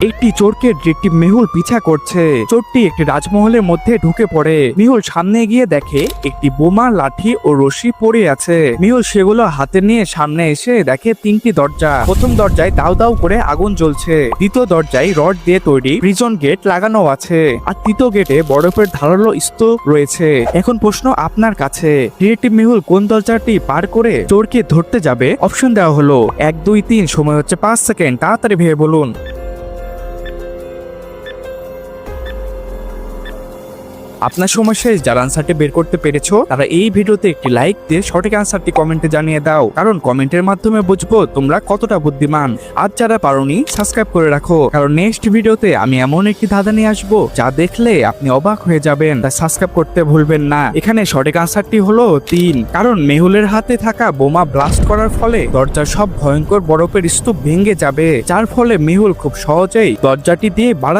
একটি চোরকে ডিটেকটিভ মেহুল পিছা করছে। চোরটি একটি রাজমহলের মধ্যে ঢুকে পড়ে। মেহুল সামনে গিয়ে দেখে একটি বোমা, লাঠি ও রশি পড়ে আছে। মেহুল সেগুলো হাতে নিয়ে সামনে এসে দেখে তিনটি দরজা। প্রথম দরজায় দাউ দাউ করে আগুন জ্বলছে, দ্বিতীয় দরজায় রড দিয়ে তৈরি প্রিজন গেট লাগানো আছে, আর তৃতীয় গেটে বরফের ধারালো স্তূপ রয়েছে। এখন প্রশ্ন আপনার কাছে, ডিটেকটিভ মেহুল কোন দরজাটি পার করে চোরকে ধরতে যাবে? অপশন দেওয়া হলো 1, 2, 3। সময় হচ্ছে 5 সেকেন্ড। তাড়াতাড়ি ভেবে বলুন। আপনার সময় শেষ। যারা আনসারটি বের করতে পেরেছো তারা এই ভিডিওতে একটি লাইক দিয়ে সঠিক আনসারটি কমেন্টে জানিয়ে দাও, কারণ কমেন্টের মাধ্যমে বুঝবো তোমরা কতটা বুদ্ধিমান। আর যারা পারোনি সাবস্ক্রাইব করে রাখো, কারণ নেক্সট ভিডিওতে আমি এমন একটি ধাঁধা নিয়ে আসবো যা দেখলে আপনি অবাক হয়ে যাবেন। তাই সাবস্ক্রাইব করতে ভুলবেন না। এখানে সঠিক আনসারটি হলো 3, কারণ মেহুলের হাতে থাকা বোমা ব্লাস্ট করার ফলে দরজার সব ভয়ঙ্কর বরফের স্তূপ ভেঙে যাবে, যার ফলে মেহুল খুব সহজেই দরজাটি দিয়ে বাড়াতে